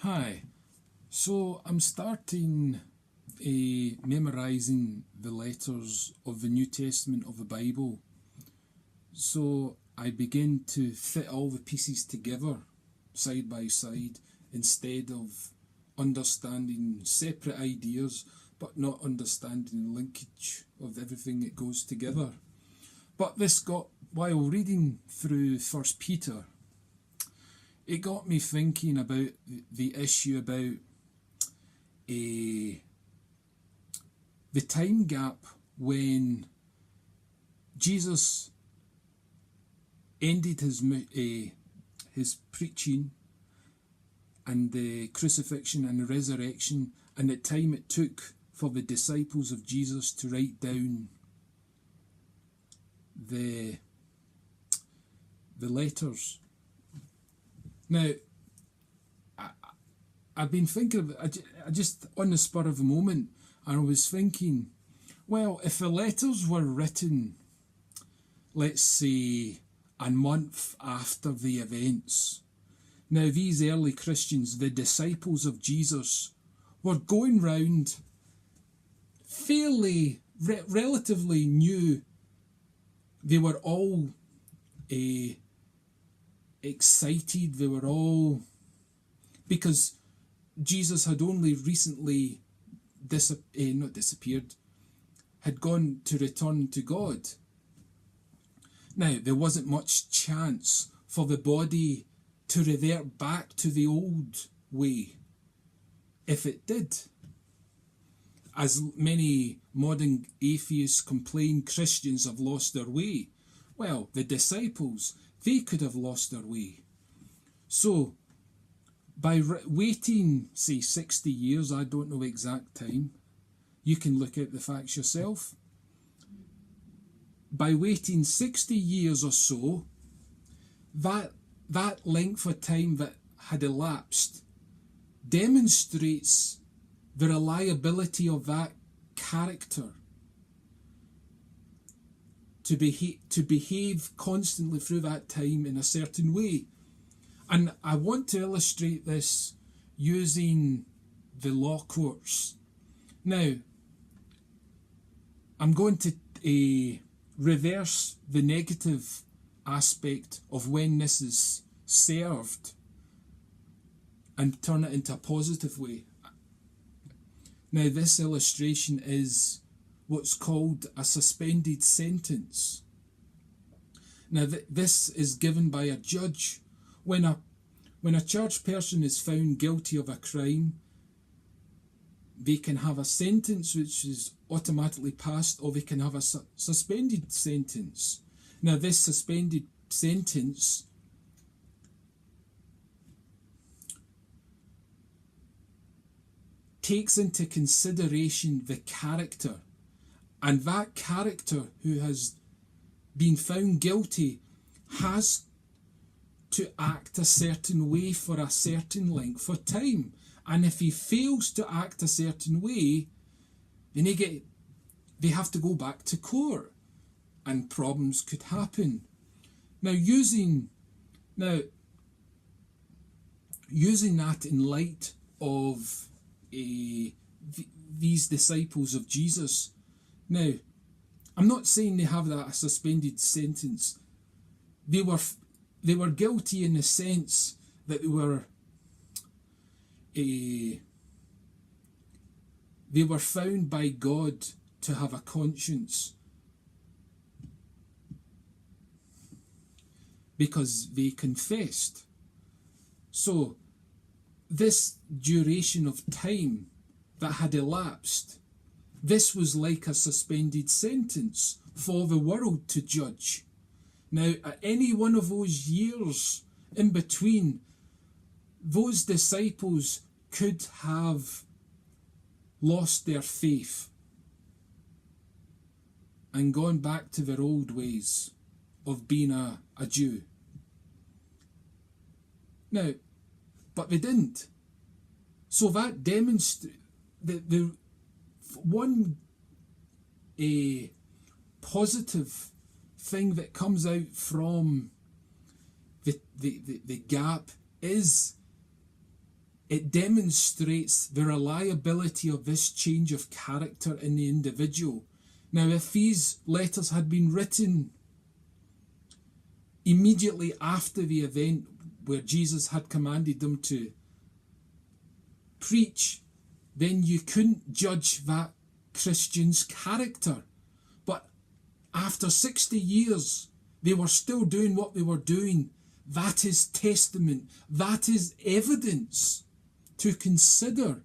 Hi, so I'm starting memorising the letters of the New Testament of the Bible. So I begin to fit all the pieces together side by side instead of understanding separate ideas but not understanding the linkage of everything that goes together. But while reading through First Peter, it got me thinking about the issue about the time gap when Jesus ended his preaching and the crucifixion and the resurrection, and the time it took for the disciples of Jesus to write down the letters. Now, I've been thinking of it, I just on the spur of the moment, and I was thinking, well, if the letters were written, let's say, a month after the events, now these early Christians, the disciples of Jesus, were going round fairly, relatively new. They were all excited, they were all, because Jesus had only recently not disappeared, had gone to return to God. Now, there wasn't much chance for the body to revert back to the old way. If it did, as many modern atheists complain, Christians have lost their way. Well, the disciples, they could have lost their way. So, by waiting, say, 60 years, I don't know exact time, you can look at the facts yourself. By waiting 60 years or so, that length of time that had elapsed demonstrates the reliability of that character to behave constantly through that time in a certain way. And I want to illustrate this using the law courts. Now, I'm going to reverse the negative aspect of when this is served and turn it into a positive way. Now, this illustration is what's called a suspended sentence. Now, this is given by a judge. When a charged person is found guilty of a crime, they can have a sentence which is automatically passed, or they can have a suspended sentence. Now, this suspended sentence takes into consideration the character, and that character who has been found guilty has to act a certain way for a certain length of time. And if he fails to act a certain way, then they have to go back to court, and problems could happen. Now, using that in light of these disciples of Jesus. Now, I'm not saying they have a suspended sentence. They were guilty in the sense that they were found by God to have a conscience, because they confessed. So this duration of time that had elapsed, this was like a suspended sentence for the world to judge. Now, at any one of those years in between, those disciples could have lost their faith and gone back to their old ways of being a Jew. Now, but they didn't. So that demonstrates the one positive thing that comes out from the gap is it demonstrates the reliability of this change of character in the individual. Now, if these letters had been written immediately after the event where Jesus had commanded them to preach, then you couldn't judge that Christian's character. But after 60 years, they were still doing what they were doing. That is testament. That is evidence to consider